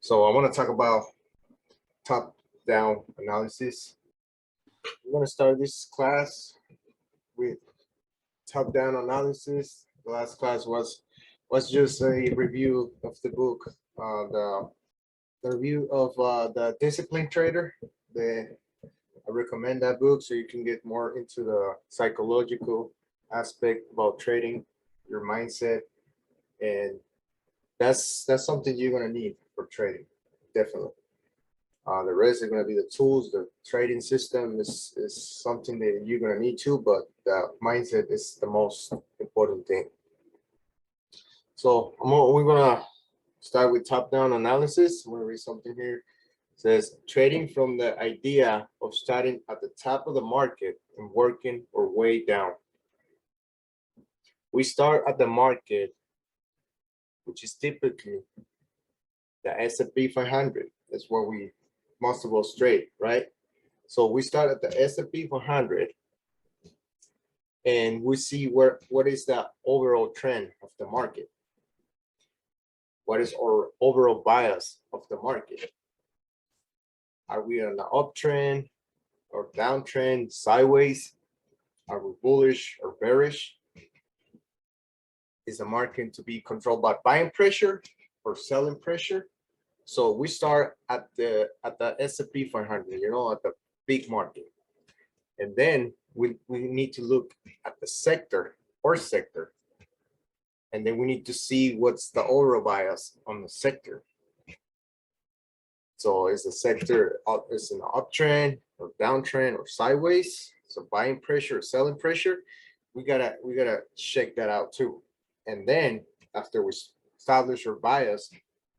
So I want to talk about top-down analysis. We're going to start this class with top-down analysis. The last class was just a review of the book, the review of the Discipline Trader. I recommend that book so you can get more into the psychological aspect about trading, your mindset, and that's something you're gonna need for trading, definitely. The rest are gonna be the tools. The trading system is something that you're gonna need to, but the mindset is the most important thing. So we're gonna start with top-down analysis. I'm gonna read something here. It says trading from the idea of starting at the top of the market and working our way down. We start at the market, which is typically the S&P 500. That's where we most of us trade, right? So we start at the S&P 500 and we see what is the overall trend of the market. What is our overall bias of the market? Are we on the uptrend or downtrend, sideways? Are we bullish or bearish? Is the market to be controlled by buying pressure or selling pressure? So we start at the S&P 500, you know, at the big market, and then we need to look at the sector, and then we need to see what's the overall bias on the sector. So is the sector is an uptrend or downtrend or sideways? So buying pressure or selling pressure? We gotta check that out too. And then after we establish our bias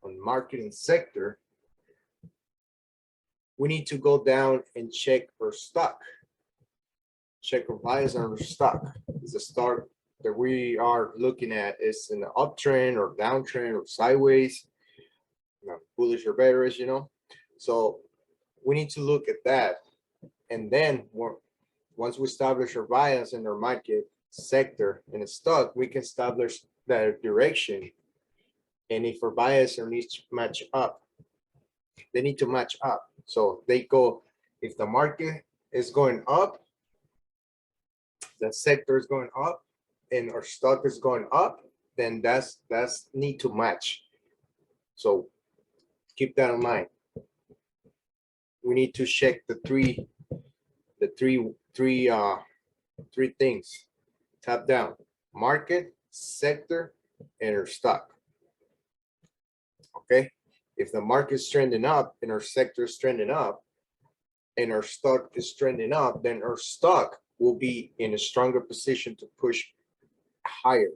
on market and sector, we need to go down and check our stock. Check our bias on our stock. Is the stock that we are looking at is in the uptrend or downtrend or sideways, you know, bullish or bearish, you know? So we need to look at that. And then once we establish our bias in our market, sector, and the stock, we can establish that direction. And if our bias needs to match up, they need to match up. So they go, if the market is going up, the sector is going up, and our stock is going up, then that's need to match. So keep that in mind. We need to check the three things: top down, market, sector, and our stock. Okay, if the market is trending up and our sector is trending up and our stock is trending up, then our stock will be in a stronger position to push higher.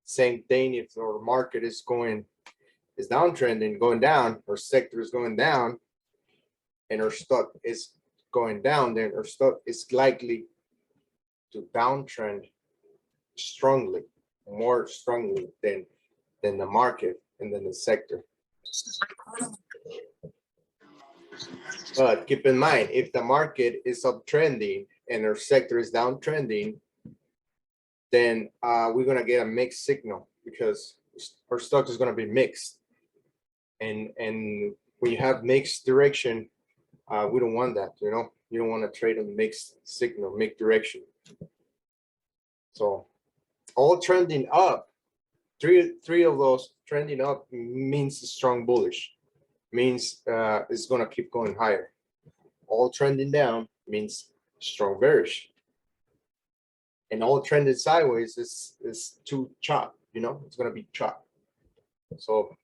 Same thing if our market is downtrending, going down, our sector is going down, and our stock is going down, then our stock is likely to downtrend strongly, more strongly than the market and then the sector. But keep in mind, if the market is uptrending and our sector is downtrending, then we're gonna get a mixed signal because our stock is gonna be mixed. And when you have mixed direction, we don't want that, you know. You don't want to trade a mixed signal, mixed direction. So all trending up, three of those trending up means strong bullish, means it's gonna keep going higher. All trending down means strong bearish, and all trending sideways is too chop, you know, it's gonna be chop. So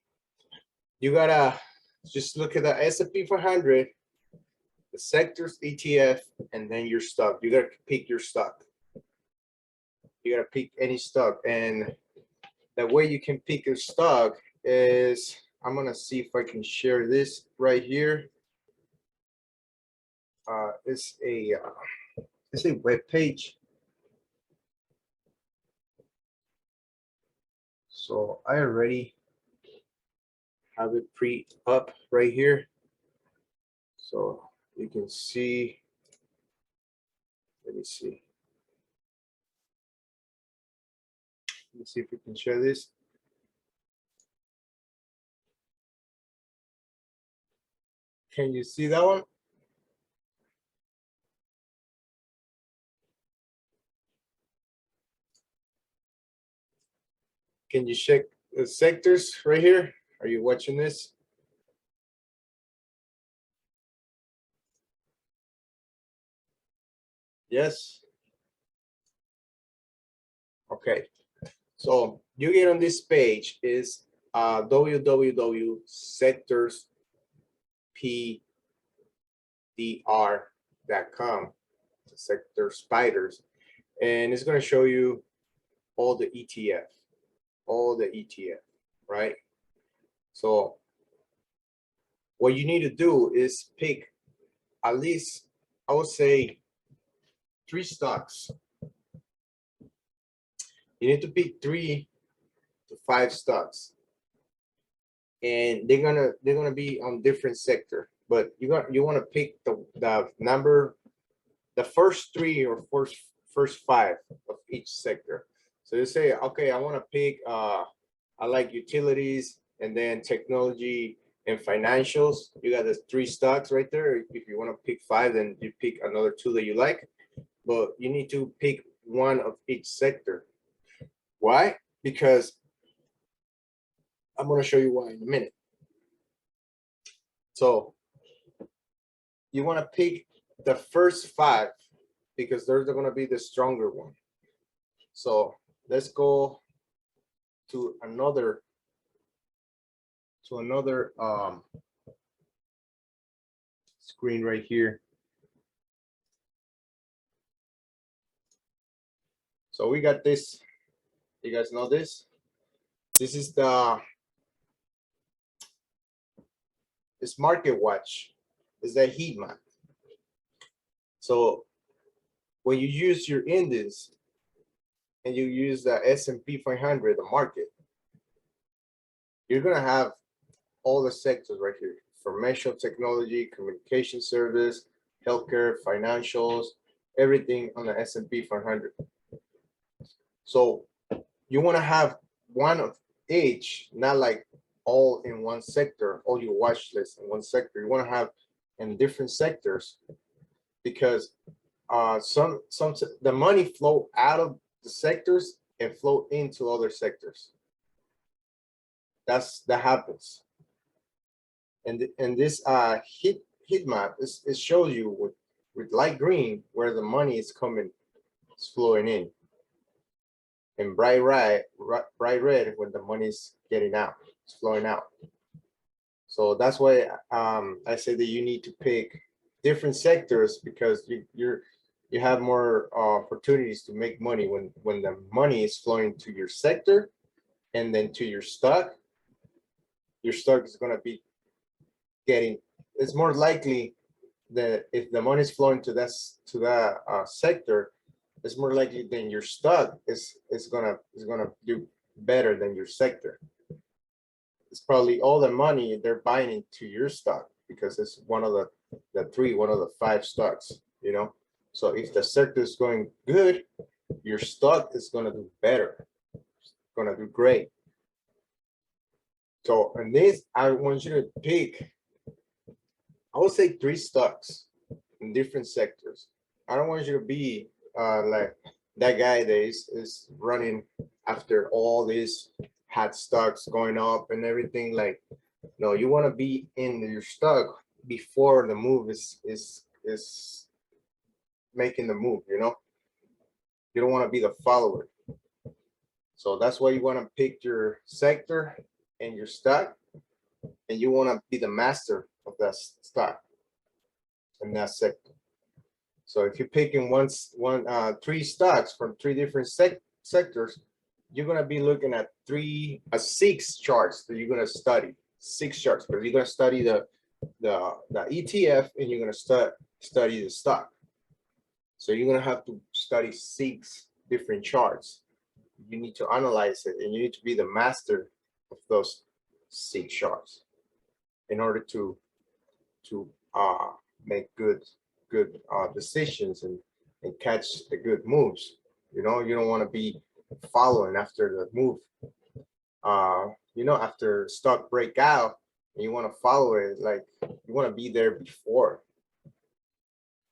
you gotta just look at the S&P 500, the sectors, ETF, and then your stock. You gotta pick your stock. You gotta pick any stock, and the way you can pick your stock is, I'm gonna see if I can share this right here. It's a web page. So I already have it pre-up right here, so you can see. Let me see. Let's see if we can share this. Can you see that one? Can you check the sectors right here? Are you watching this? Yes. Okay. So you get on this page is www.sectorspdr.com, sector spiders, and it's going to show you all the ETF, right? So what you need to do is pick at least, I would say, 3 stocks. You need to pick 3 to 5 stocks, and they're gonna be on different sector. But you want to pick the number, the first 3 or first 5 of each sector. So you say, okay, I want to pick I like utilities and then technology and financials. You got the 3 stocks right there. If you want to pick 5, then you pick another 2 that you like, but you need to pick 1 of each sector. Why? Because I'm going to show you why in a minute. So you want to pick the first 5 because they're going to be the stronger one. So let's go to another screen right here. So we got this. You guys know this? This is this market watch. Is that heat map. So when you use your index and you use the S&P 500, the market, you're gonna have all the sectors right here: information technology, communication service, healthcare, financials, everything on the S&P 500. So you want to have 1 of each, not like all in one sector, all your watch list in one sector. You want to have in different sectors because some the money flow out of the sectors and flow into other sectors. That happens. And this heat map it shows you with light green where the money is coming, it's flowing in, and bright red when the money is getting out, it's flowing out. So that's why I say that you need to pick different sectors because you have more opportunities to make money when the money is flowing to your sector and then to your stock. Your stock is going to be getting, it's more likely that if the money is flowing to that sector, it's more likely than your stock is gonna do better than your sector. It's probably all the money they're buying into your stock because it's one of the 5 stocks, you know. So if the sector is going good, your stock is gonna do better. It's gonna do great. So in this, I want you to pick, I would say 3 stocks in different sectors. I don't want you to be like that guy that is running after all these hot stocks going up and everything. Like, no, you want to be in your stock before the move is making the move. You know, you don't want to be the follower. So that's why you want to pick your sector and your stock, and you want to be the master of that stock in that sector. So if you're picking 3 stocks from 3 different sectors, you're gonna be looking at 6 charts that you're gonna study. 6 charts, but you're gonna study the ETF and you're gonna study the stock. So you're gonna have to study 6 different charts. You need to analyze it, and you need to be the master of those 6 charts in order to make good decisions and catch the good moves. You know, you don't want to be following after the move. You know, after stock breakout and you want to follow it, like you want to be there before.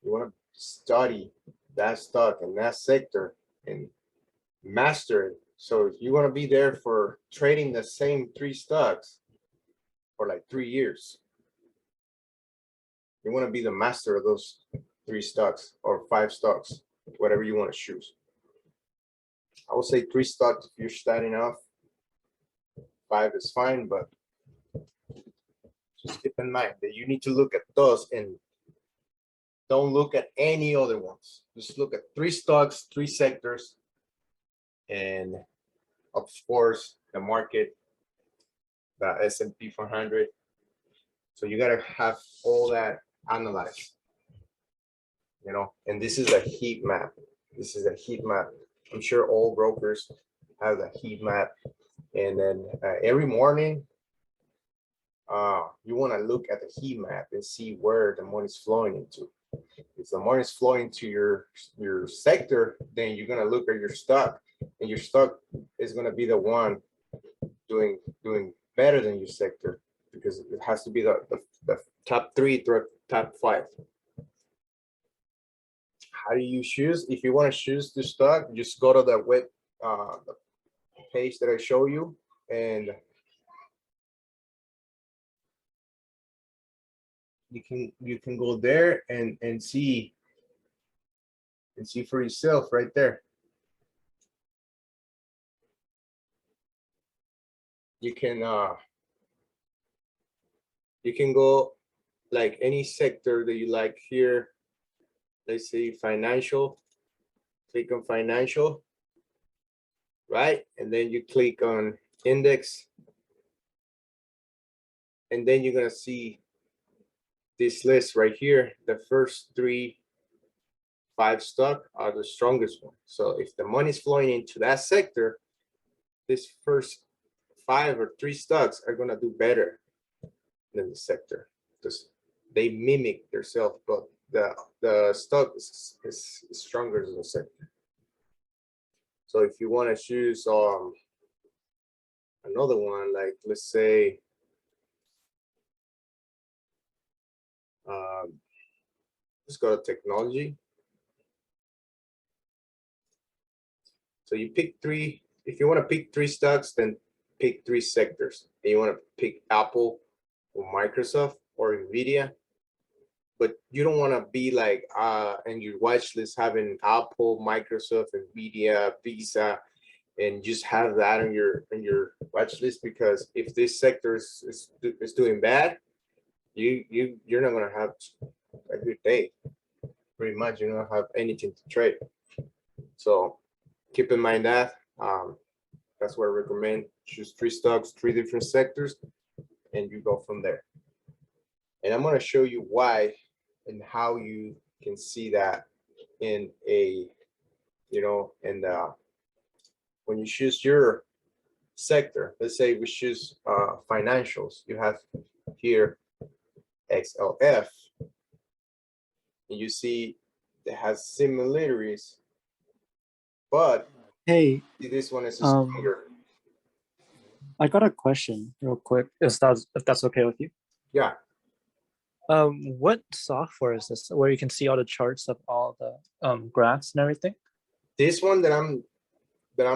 You want to study that stock and that sector and master it. So if you want to be there for trading the same 3 stocks for like 3 years, you want to be the master of those 3 stocks or 5 stocks, whatever you want to choose. I would say 3 stocks if you're starting off. 5 is fine, but just keep in mind that you need to look at those and don't look at any other ones. Just look at 3 stocks, 3 sectors, and of course the market, the S&P 500. So you gotta have all that analyzed, you know. And this is a heat map. This is a heat map. I'm sure all brokers have a heat map. And then every morning, you want to look at the heat map and see where the money is flowing into. If the money is flowing to your sector, then you're gonna look at your stock, and your stock is gonna be the one doing better than your sector, because it has to be the top 3 to top 5. How do you choose? If you want to choose the stock, just go to the web the page that I show you, and you can go there and see for yourself right there. You can go like any sector that you like here. Let's say financial. Click on financial, right? And then you click on index, and then you're gonna see this list right here. The first 3, 5 stock are the strongest one. So if the money is flowing into that sector, this first 5 or 3 stocks are gonna do better than the sector, because they mimic themselves, but the stock is stronger than the sector. So if you want to choose another one, like let's say let's go to technology. So you pick 3. If you want to pick 3 stocks, then pick 3 sectors. And you want to pick Apple or Microsoft or Nvidia, but you don't want to be like in your watch list having Apple, Microsoft, Nvidia, Visa, and just have that on your watch list, because if this sector is doing bad, you're not gonna have a good day. Pretty much, you don't have anything to trade. So keep in mind that that's what I recommend. Choose 3 stocks, 3 different sectors, and you go from there. And I'm gonna show you why and how you can see that in a, you know, in the, when you choose your sector. Let's say we choose financials. You have here XLF, and you see it has similarities, but Hey, this one is stronger. I got a question real quick, if that's okay with you. Yeah. What software is this where you can see all the charts of all the graphs and everything? This one that I'm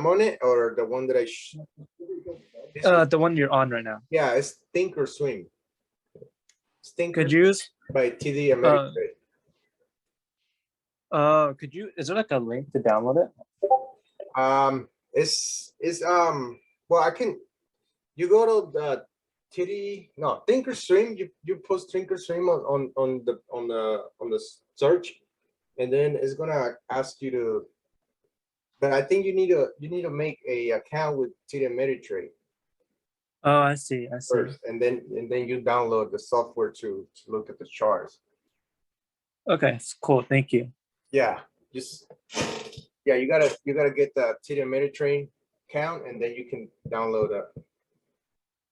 on it, or the one that the one you're on right now. Yeah, it's Thinkorswim. Could you use by TD Ameritrade. Could you, is there like a link to download it? It's well, I can, you go to the Thinkorswim, you post Thinkorswim on the search, and then it's gonna ask you to, but I think you need to make a account with TD Ameritrade. Oh, I see. First, and then you download the software to look at the charts. Okay, cool. Thank you. Yeah, yeah, you gotta get the TD Ameritrade account, and then you can download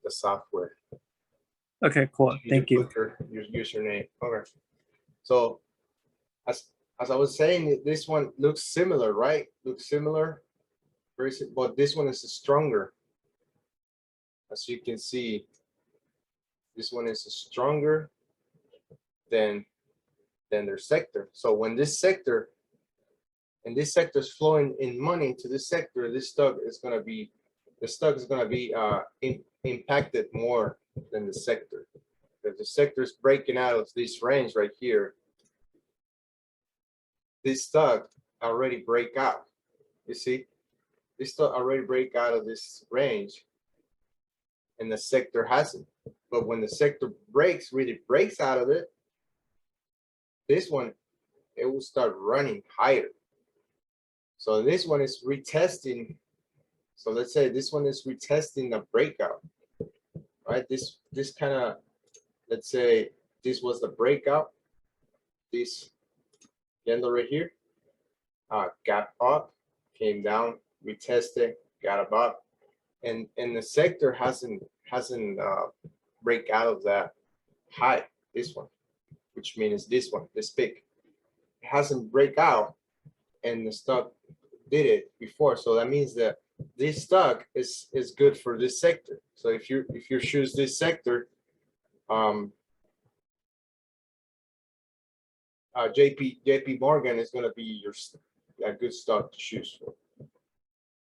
the software. Okay, cool. Thank you. Your username. Okay. So as I was saying, this one looks similar, right? Looks similar, but this one is stronger. As you can see, This one is stronger than their sector. So when this sector is flowing in money to this sector, this stock is going to be impacted more than the sector. If the sector is breaking out of this range right here, this stock already break out. You see, this stock already break out of this range, and the sector hasn't. But when the sector really breaks out of it, this one, it will start running higher. So this one is retesting. So let's say this one is retesting the breakout, right? This kind of, let's say this was the breakout. This candle right here, got up, came down, retested, got up, and the sector hasn't break out of that high. This one, which means this one, this pick, it hasn't break out, and the stock did it before. So that means that this stock is good for this sector. So if you choose this sector, JP Morgan is going to be a good stock to choose for,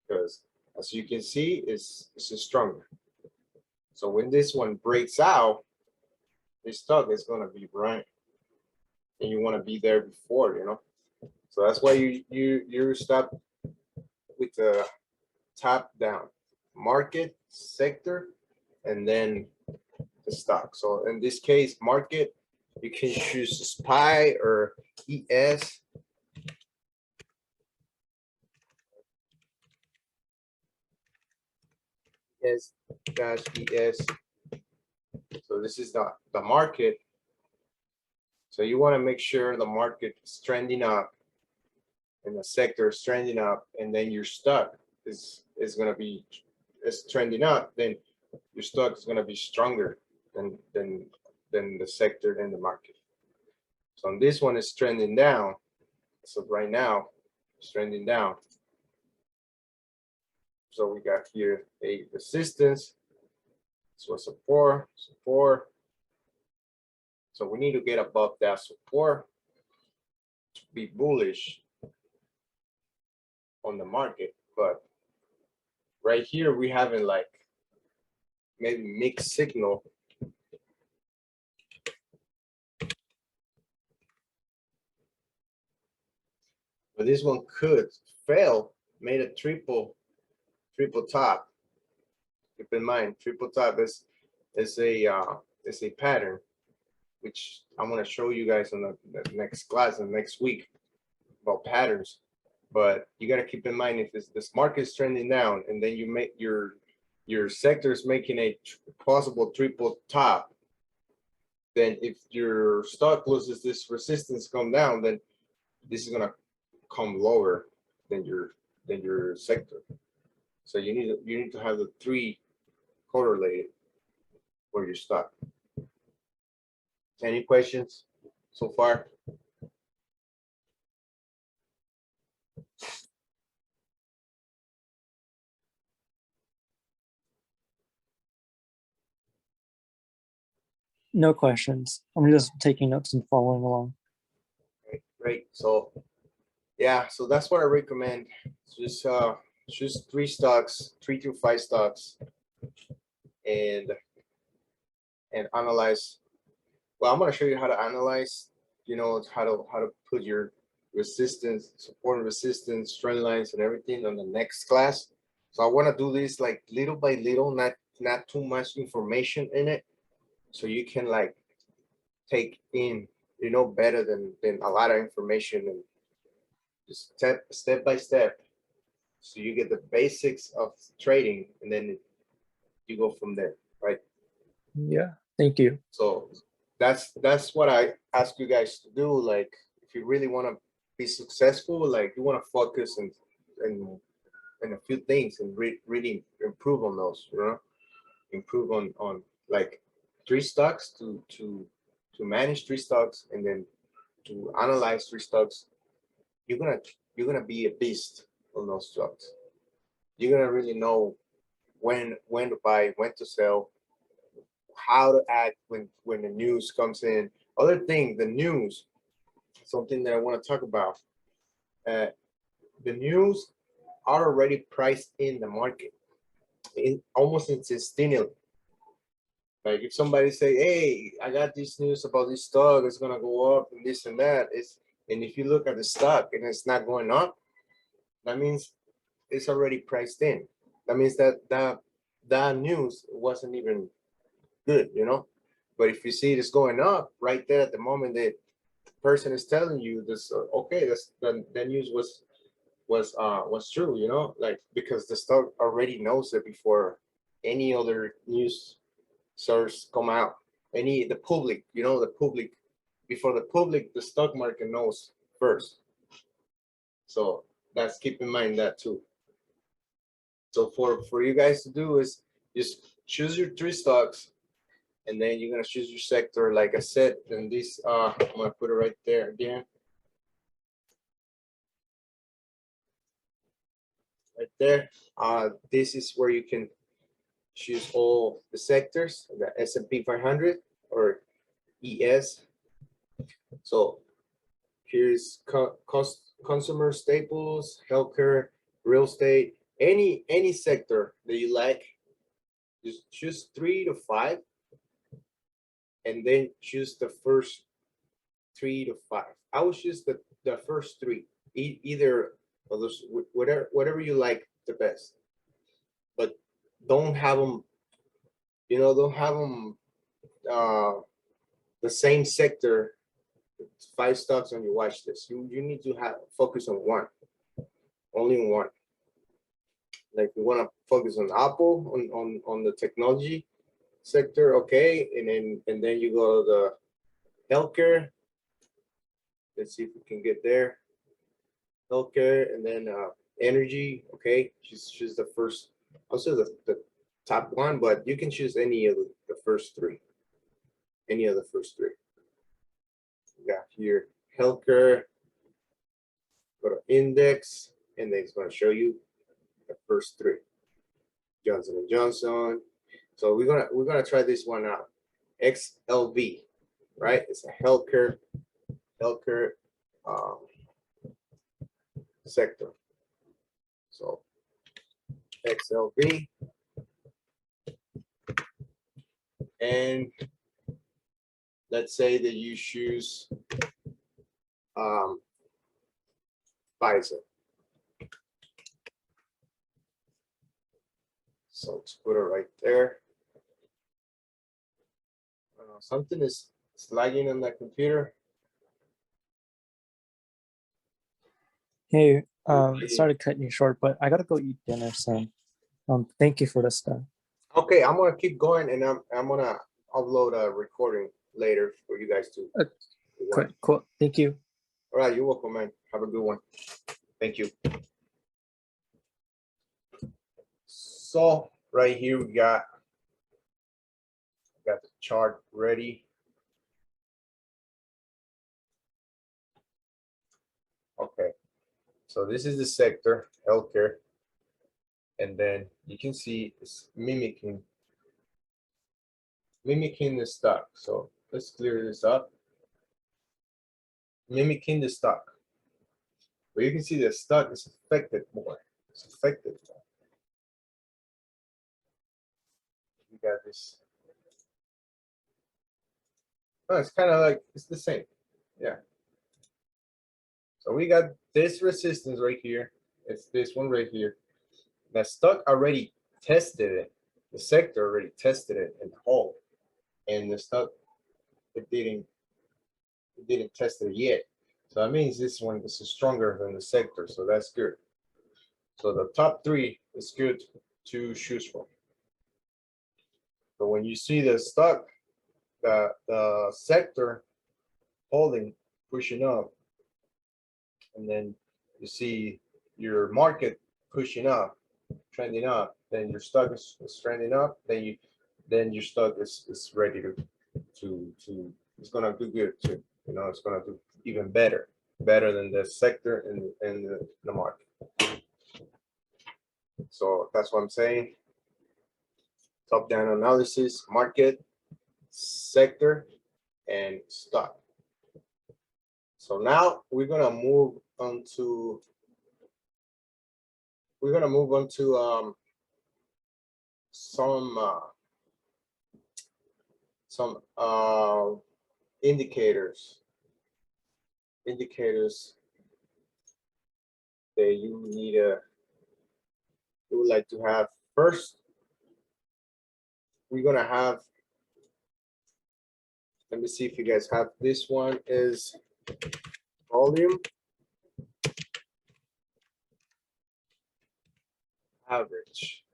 because as you can see, it's stronger. So when this one breaks out, this stock is going to be running, and you want to be there before, you know. So that's why you stop with the top down market, sector, and then the stock. So in this case, market, you can choose SPY or ES. ES. So this is the market. So you want to make sure the market is trending up and the sector is trending up, and then your stock is going to be trending up, then your stock is going to be stronger than the sector and the market. So on this one is trending down. So right now it's trending down. So we got here a resistance. So support. So we need to get above that support to be bullish on the market. But right here we haven't like maybe mixed signal. But this one could fail, made a triple top. Keep in mind, triple top is a pattern, which I'm going to show you guys on the next class and next week about patterns. But you got to keep in mind, if this market is trending down and then you make your sector is making a possible triple top, then if your stock loses this resistance come down, then this is going to come lower than your sector. So you need to have the three correlated for your stock. Any questions so far? No questions. I'm just taking notes and following along. Great. So yeah, so that's what I recommend. Just choose 3 stocks, 3 to 5 stocks, and analyze. Well, I'm going to show you how to analyze, you know, how to put your resistance, support and resistance, trend lines and everything on the next class. So I want to do this like little by little, not too much information in it, so you can like take in, you know, better than a lot of information, and just step by step, so you get the basics of trading, and then you go from there, right? Yeah, thank you. So that's what I ask you guys to do. Like, if you really want to be successful, like you want to focus and a few things, and really improve on those, you know, improve on like 3 stocks to manage 3 stocks, and then to analyze 3 stocks. You're gonna be a beast on those stocks. You're gonna really know when to buy, when to sell, how to act when the news comes in. Other thing, the news, something that I want to talk about. The news are already priced in the market, in almost instantaneously. Like if somebody say, "Hey, I got this news about this stock, it's gonna go up and this and that," and if you look at the stock and it's not going up, that means it's already priced in. That means that news wasn't even good, you know. But if you see it's going up right there at the moment that the person is telling you this, okay, that's the news was true, you know, like because the stock already knows it before any other news source come out. The public, you know, the public, before the public, the stock market knows first. So that's, keep in mind that too. So for you guys to do is just choose your 3 stocks, and then you're gonna choose your sector. Like I said, and this I'm gonna put it right there again. Right there. This is where you can choose all the sectors, the S&P 500 or ES. So here's consumer staples, healthcare, real estate, any sector that you like. Just choose 3 to 5, and then choose the first 3 to 5. I would choose the first 3, either of those, whatever you like the best. But don't have them, you know, don't have them the same sector, 5 stocks on your watch list. You need to have focus on one, only one. Like you want to focus on Apple, on the technology sector, okay, and then you go to the healthcare. Let's see if we can get there. Healthcare, and then energy, okay. Choose the first, also the top one, but you can choose any of the first 3. Any of the first 3. We got here healthcare. Go to index, and then it's going to show you the first 3. Johnson and Johnson. So we're gonna try this one out. XLV, right? It's a healthcare um, sector. So XLV, and let's say that you choose Pfizer. So let's put it right there. Something is lagging on that computer. Hey, sorry to cut you short, but I gotta go eat dinner soon. Thank you for the stuff. Okay, I'm gonna keep going, and I'm gonna upload a recording later for you guys to. Cool. Thank you. All right, you're welcome, man. Have a good one. Thank you. So right here we got the chart ready. Okay, so this is the sector, healthcare, and then you can see it's mimicking the stock. So let's clear this up. Mimicking the stock, but you can see the stock is affected more. It's affected more. We got this. Oh, it's kind of like it's the same. Yeah. So we got this resistance right here. It's this one right here. The stock already tested it. The sector already tested it and hold. And the stock, it didn't test it yet. So that means this one is stronger than the sector. So that's good. So the top 3 is good to choose from. But when you see the stock, the sector holding, pushing up, and then you see your market pushing up, trending up, then your stock is trending up, then your stock is ready to it's gonna do good too. You know, it's gonna do even better than the sector and the market. So that's what I'm saying. Top down analysis, market, sector, and stock. So now we're gonna move on to some indicators that you would like to have. First, we're gonna have, let me see if you guys have this one, is volume average,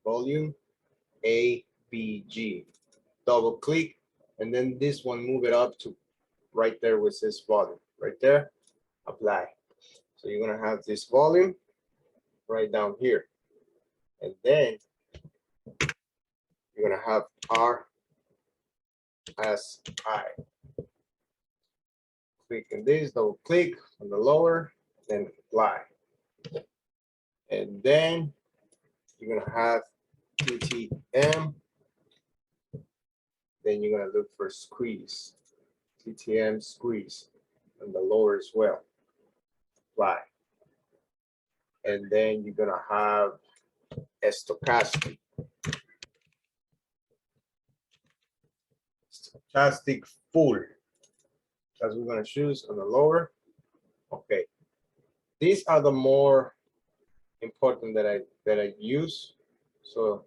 volume ABG. Double click, and then this one, move it up to right there with this volume right there, apply. So you're gonna have this volume right down here, and then you're gonna have RSI. Click on this, double click on the lower, then apply. And then you're gonna have TTM. Then you're gonna look for squeeze, TTM squeeze on the lower as well. Apply. And then you're gonna have a stochastic. Stochastic full. That's what we're gonna choose on the lower. Okay. These are the more important that I use. So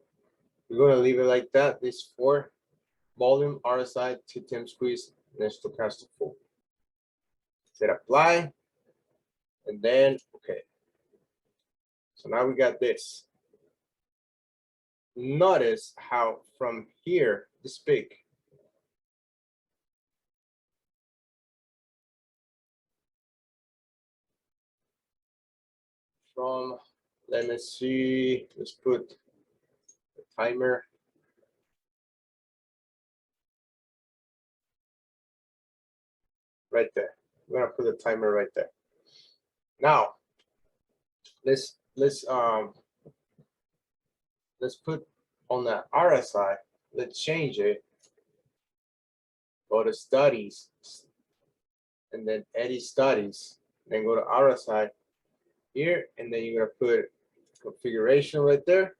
we're gonna leave it like that. These four: volume, RSI, TTM squeeze, and stochastic full. Hit apply, and then okay. So now we got this. Notice how from here, this peak, from, let me see, let's put the timer. Right there. We're gonna put the timer right there. Now, let's put on the RSI. Let's change it. Go to studies, and then edit studies. Then go to RSI here, and then you're gonna put configuration right there.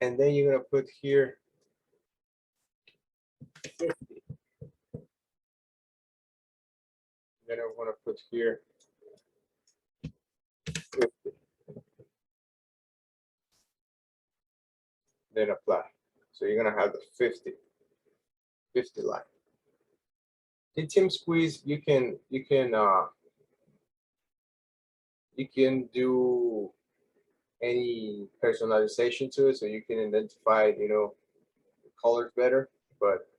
And then you're gonna put here 50. Then I want to put here 50. Then apply. So you're gonna have the 50 line. TTM squeeze, you can do any personalization to it, so you can identify, you know, the colors better. But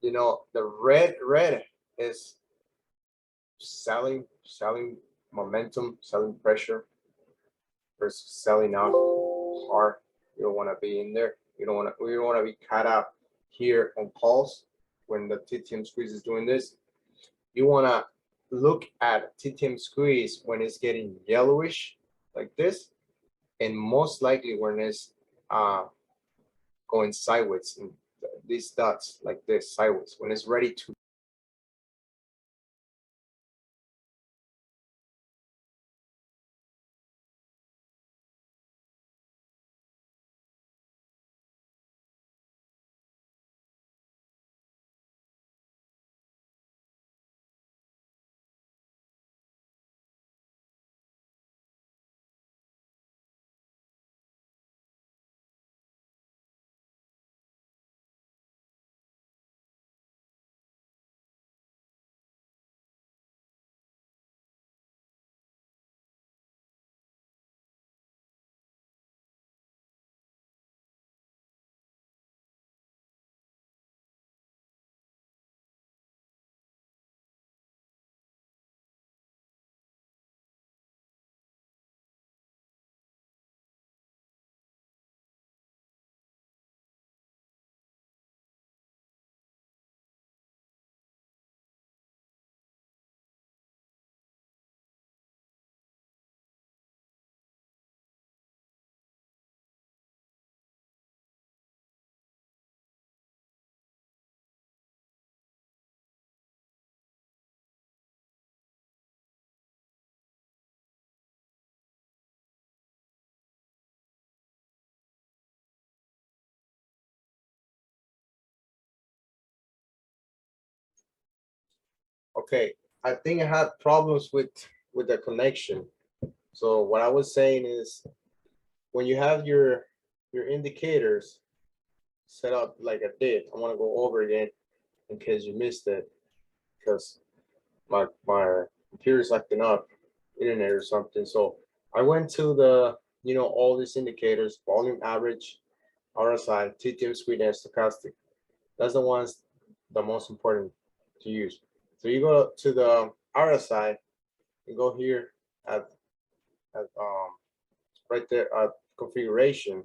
you know, the red is selling momentum, selling pressure versus selling off hard. You don't want to be in there. We don't want to be caught up here on calls when the TTM squeeze is doing this. You want to look at TTM squeeze when it's getting yellowish like this, and most likely when it's going sideways, and these dots like this sideways, when it's ready to Okay, I think I had problems with the connection. So what I was saying is when you have your indicators set up like I did, I want to go over again in case you missed it because my computer's acting up, internet or something. So I went to the all these indicators, volume average, RSI, TTM Squeeze, and Stochastic. That's the ones the most important to use. So you go to the RSI, you go here at right there at configuration,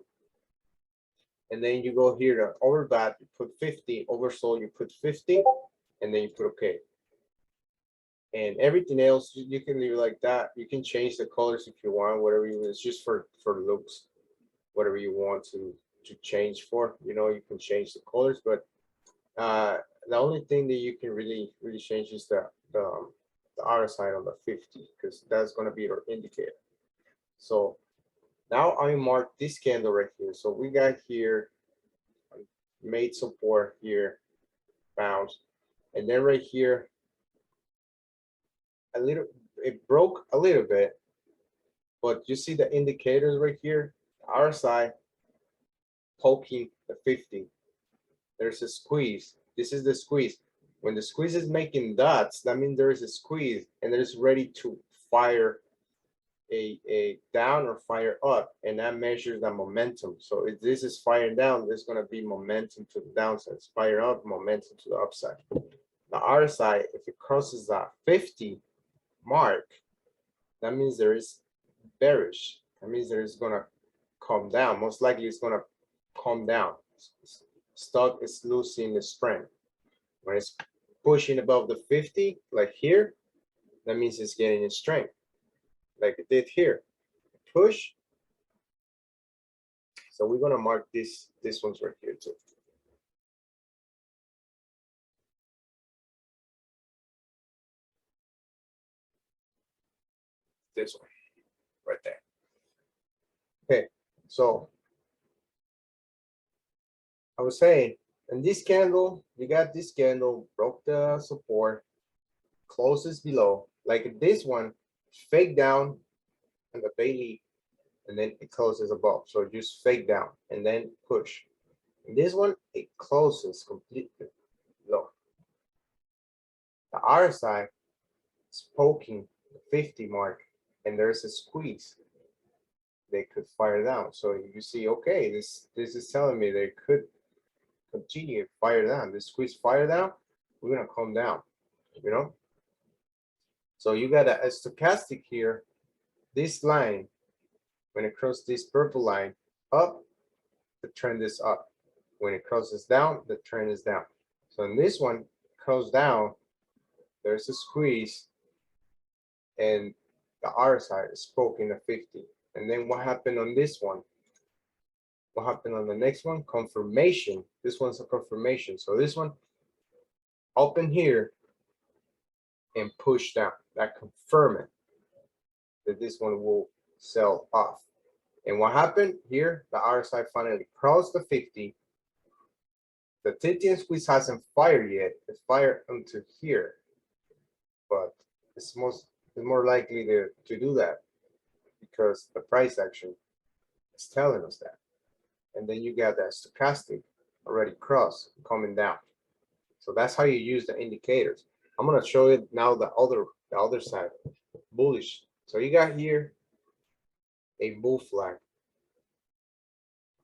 and then you go here to overbought, you put 50, oversold, you put 50, and then you put OK. And everything else you can leave like that. You can change the colors if you want, whatever you. It's just for looks, whatever you want to change for. You can change the colors, but the only thing that you can really change is the RSI on the 50 because that's going to be your indicator. So now I mark this candle right here. So we got here made support here, bounce, and then right here it broke a little bit, but you see the indicators right here, RSI poking the 50. There's a squeeze. This is the squeeze. When the squeeze is making dots, that means there is a squeeze and it's ready to fire a down or fire up, and that measures the momentum. So if this is firing down, there's going to be momentum to the downside. It's fire up, momentum to the upside. The RSI, if it crosses that 50 mark, that means there is bearish. That means there is going to come down. Most likely it's going to come down. Stock is losing the strength. When it's pushing above the 50, like here, that means it's getting its strength, like it did here. Push. So we're gonna mark this one's right here too. This one, right there. Okay, so I was saying, in this candle, you got this candle, broke the support, closes below, like this one, fake down on the daily, and then it closes above. So just fake down and then push. In this one, it closes completely low. The RSI is poking the 50 mark, and there's a squeeze. They could fire down. So you see, okay, this is telling me they could continue fire down. This squeeze fire down, we're gonna come down, So you got a stochastic here. This line, when it crosses this purple line up, the trend is up. When it crosses down, the trend is down. So in this one, goes down, there's a squeeze, and the RSI is poking the 50. And then what happened on this one? What happened on the next one? Confirmation. This one's a confirmation. So this one open here and push down. That confirming that this one will sell off. And what happened here? The RSI finally crossed the 50. The TTM Squeeze hasn't fired yet. It fired until here, but it's more likely to do that because the price action is telling us that. And then you got that stochastic already crossed coming down. So that's how you use the indicators. I'm gonna show you now the other side, bullish. So you got here a bull flag.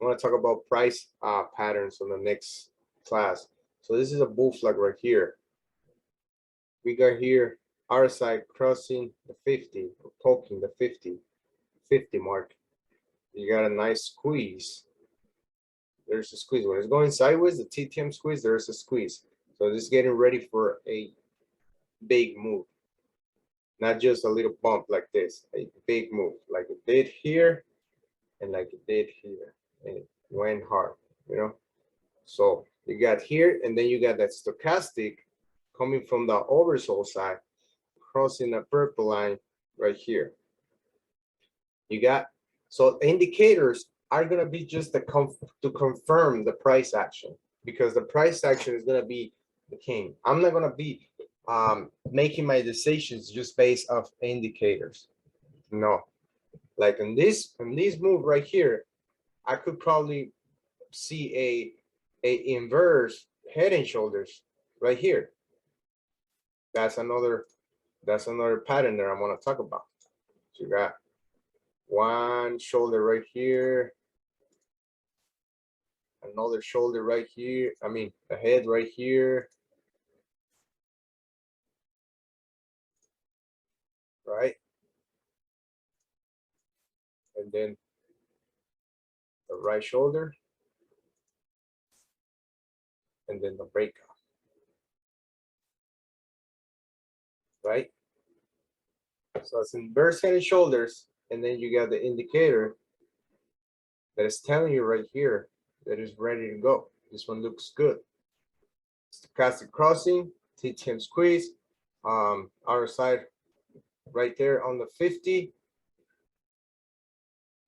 I'm gonna talk about price patterns on the next class. So this is a bull flag right here. We got here RSI crossing the 50, or poking the 50 mark. You got a nice squeeze. There's a squeeze. When it's going sideways, the TTM squeeze, there's a squeeze. So this is getting ready for a big move. Not just a little bump like this, a big move, like it did here and like it did here. And it went hard, So you got here, and then you got that stochastic coming from the oversold side, crossing the purple line right here. You got, so indicators are going to be just to confirm the price action, because the price action is going to be the king. I'm not going to be making my decisions just based off indicators. No, like in this move right here, I could probably see a inverse head and shoulders right here. That's another pattern that I want to talk about. So you got one shoulder right here, another shoulder right here. I mean, a head right here, right? And then the right shoulder, and then the breakout, right? So it's inverse head and shoulders, and then you got the indicator that is telling you right here that is ready to go. This one looks good. Stochastic crossing, TTM squeeze, our side right there on the 50.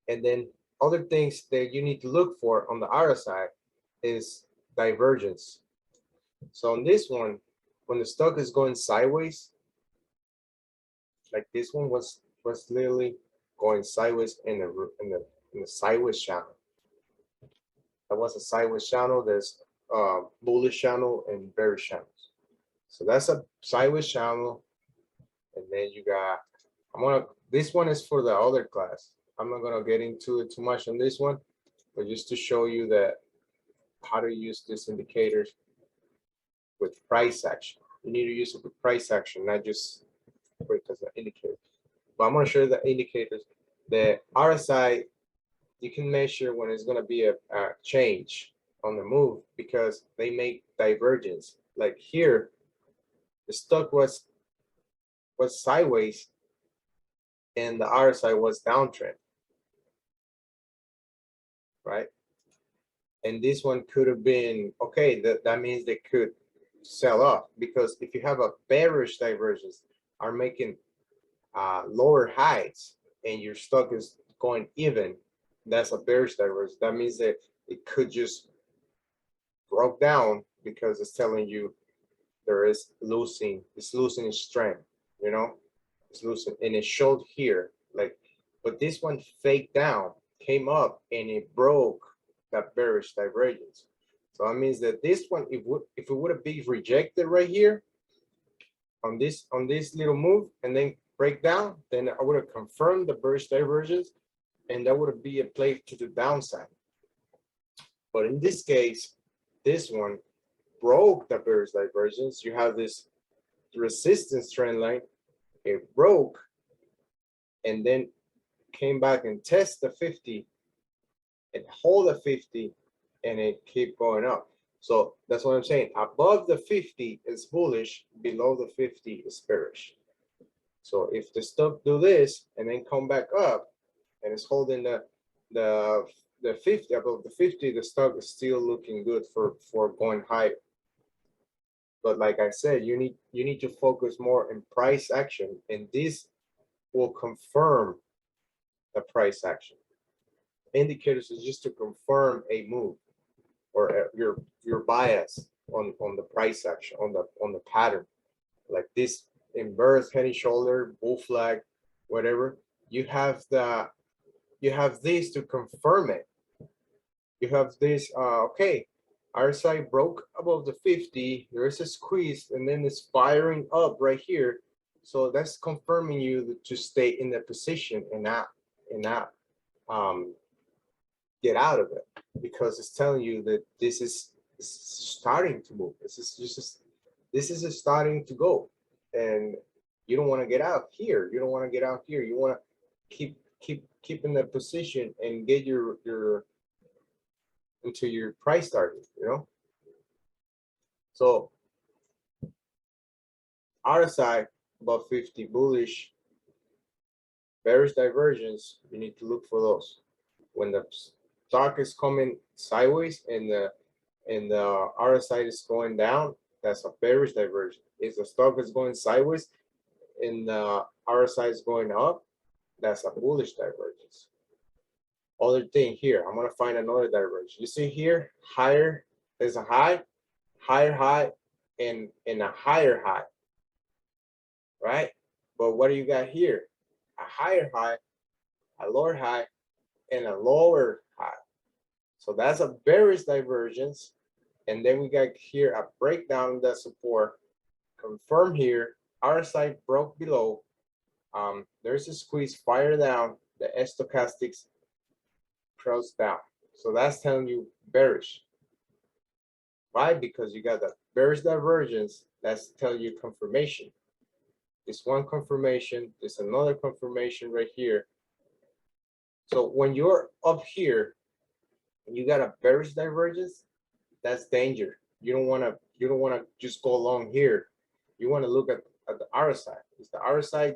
And then other things that you need to look for on the other side is divergence. So on this one, when the stock is going sideways, like this one was literally going sideways in the sideways channel. That was a sideways channel. There's bullish channel and bearish channels. So that's a sideways channel. And then you got, this one is for the other class. I'm not gonna get into it too much on this one, but just to show you that how to use these indicators with price action. You need to use it with price action, not just because the indicator. But I'm gonna show you the indicators. The RSI, you can measure when it's gonna be a change on the move because they make divergence. Like here, the stock was sideways and the RSI was downtrend, right? And this one could have been, okay, that means they could sell off, because if you have a bearish divergence, are making lower highs and your stock is going even, that's a bearish divergence. That means that it could just broke down because it's telling you there is it's losing strength, you know, it's losing, and it showed here, like, but this one faked down, came up, and it broke that bearish divergence. So that means that this one, if it would have been rejected right here on this little move and then break down, then I would have confirmed the bearish divergence, and that would be a play to the downside. But in this case, this one broke the bearish divergence. You have this resistance trend line, it broke, and then came back and test the 50 and hold the 50, and it keep going up. So that's what I'm saying. Above the 50 is bullish, below the 50 is bearish. So if the stock do this and then come back up and it's holding the 50, above the 50, the stock is still looking good for going higher. But like I said, you need to focus more in price action, and this will confirm the price action. Indicators is just to confirm a move or your bias on the price action, on the pattern, like this inverse head and shoulder, bull flag, whatever. You have this to confirm it. You have this, okay, RSI broke above the 50, there is a squeeze, and then it's firing up right here. So that's confirming you to stay in that position and not get out of it, because it's telling you that this is starting to move. This is starting to go, and you don't want to get out here. You don't want to get out here. You want to keep in that position and get your into your price target, you know. So RSI above 50 bullish, bearish divergence, you need to look for those. When the stock is coming sideways and the RSI is going down, that's a bearish divergence. If the stock is going sideways and the RSI is going up, that's a bullish divergence. Other thing here, I'm gonna find another divergence. You see here, higher, there's a high, higher high, and a higher high. right? But what do you got here? A higher high, a lower high, and a lower high. So that's a bearish divergence. And then we got here a breakdown of that support. Confirm here, our side broke below. There's a squeeze, fire down, the stochastics cross down. So that's telling you bearish. Why? Because you got the bearish divergence. That's telling you confirmation. This one confirmation, there's another confirmation right here. So when you're up here and you got a bearish divergence, that's danger. You don't want to just go along here. You want to look at the RSI. Is the RSI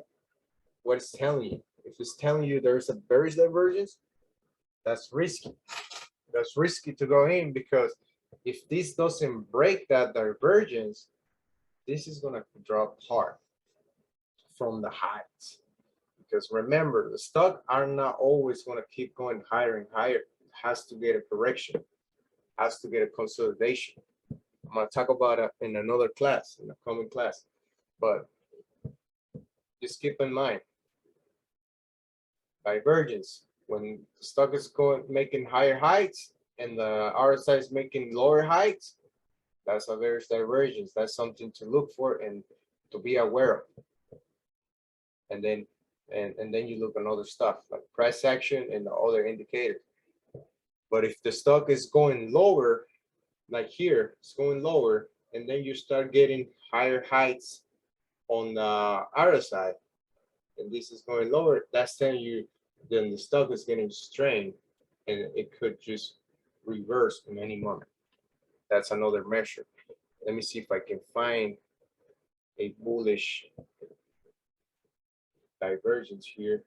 what it's telling you? If it's telling you there's a bearish divergence, that's risky. That's risky to go in, because if this doesn't break that divergence, this is gonna drop hard from the heights. Because remember, the stock are not always gonna keep going higher and higher. It has to get a correction, has to get a consolidation. I'm gonna talk about it in another class, in a coming class. But just keep in mind, divergence. When the stock is going making higher heights and the RSI is making lower heights, that's a very divergence. That's something to look for and to be aware of. And then you look at other stuff like price action and the other indicators. But if the stock is going lower, like here, it's going lower, and then you start getting higher heights on the RSI, and this is going lower, that's telling you then the stock is getting strained and it could just reverse in any moment. That's another measure. Let me see if I can find a bullish divergence here.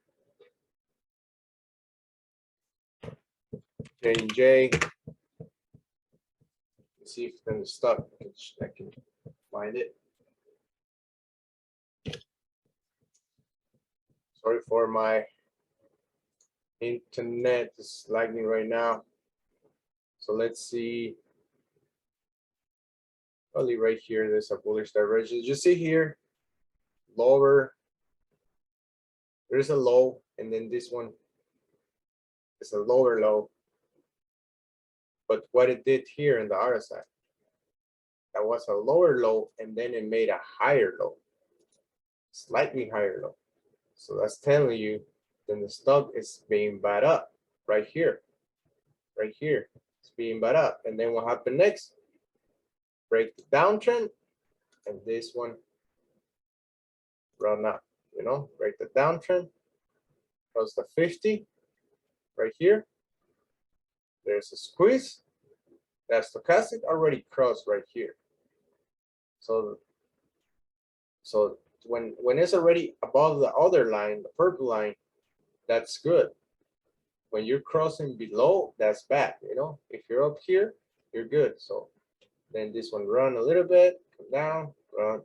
J&J. Let's see if then the stock I can find it. Sorry for my internet is lagging right now. So let's see. Probably right here, there's a bullish divergence. You see here, lower. There's a low, and then this one is a lower low. But what it did here in the RSI, that was a lower low, and then it made a higher low, slightly higher low. So that's telling you then the stock is being bought up right here. Right here, it's being bought up. And then what happened next? Break the downtrend, and this one run up, break the downtrend, cross the 50 right here. There's a squeeze. That stochastic already crossed right here. So when it's already above the other line, the purple line, that's good. When you're crossing below, that's bad. If you're up here, you're good. So then this one run a little bit, come down, run.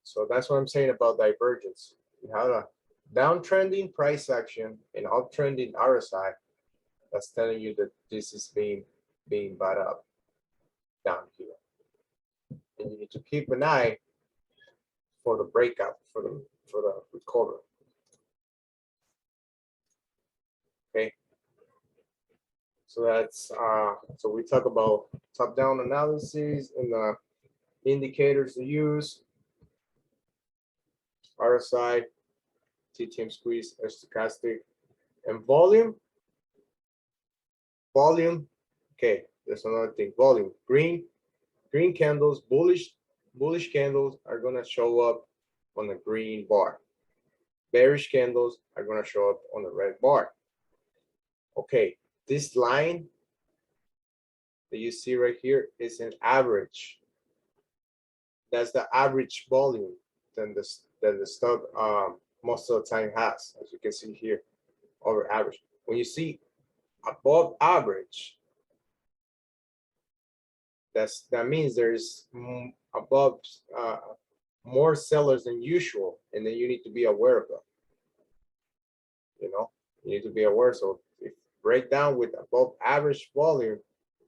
So that's what I'm saying about divergence. You have a downtrending price action and uptrending RSI. That's telling you that this is being bought up down here. And you need to keep an eye for the breakout, for the recovery. Okay. So that's so we talk about top-down analysis and the indicators to use. RSI, TTM Squeeze, Stochastic, and volume. Volume. Okay, there's another thing. Volume. Green candles, bullish candles are gonna show up on the green bar. Bearish candles are gonna show up on the red bar. Okay, this line that you see right here is an average. That's the average volume that the stock most of the time has, as you can see here, over average. When you see above average, that means there's above more sellers than usual, and then you need to be aware of them. You need to be aware. So if break down with above average volume,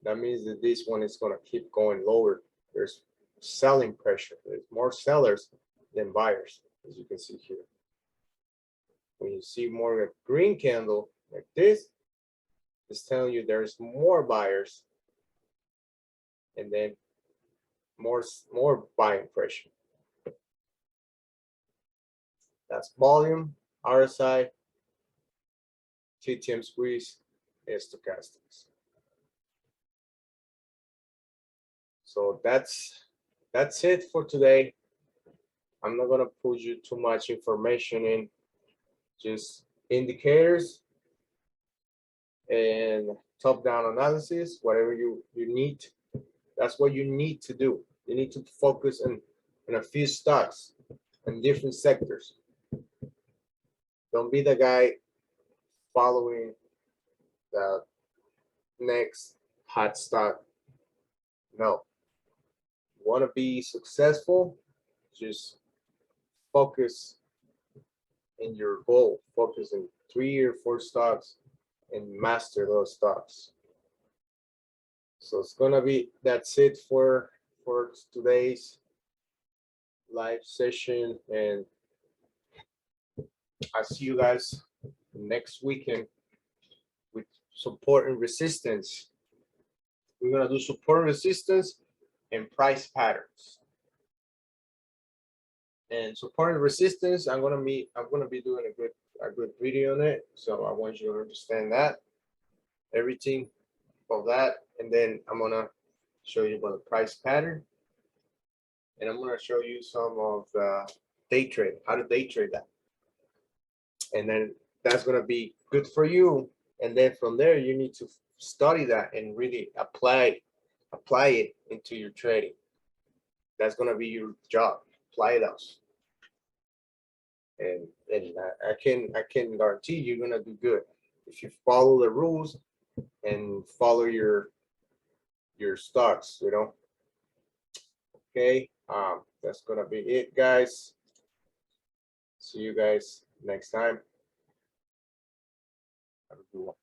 that means that this one is going to keep going lower. There's selling pressure. There's more sellers than buyers. as you can see here. When you see more of a green candle like this, it's telling you there's more buyers, and then more buying pressure. That's volume, RSI, TTM Squeeze, and Stochastics. So that's it for today. I'm not gonna put you too much information in, just indicators and top-down analysis, whatever you need. That's what you need to do. You need to focus on a few stocks in different sectors. Don't be the guy following the next hot stock. No. You want to be successful, just focus in your goal. Focus in 3 or 4 stocks and master those stocks. So it's gonna be, that's it for today's live session, and I'll see you guys next weekend with support and resistance. We're gonna do support and resistance and price patterns. And support and resistance, I'm gonna be doing a good video on it. So I want you to understand that, everything of that, and then I'm gonna show you about the price pattern, and I'm gonna show you some of the day trade, how to day trade that, and then that's gonna be good for you. And then from there, you need to study that and really apply it into your trading. That's gonna be your job. Apply those, and I can guarantee you're gonna do good if you follow the rules and follow your stocks. You know. Okay. That's gonna be it, guys. See you guys next time. Have a good one.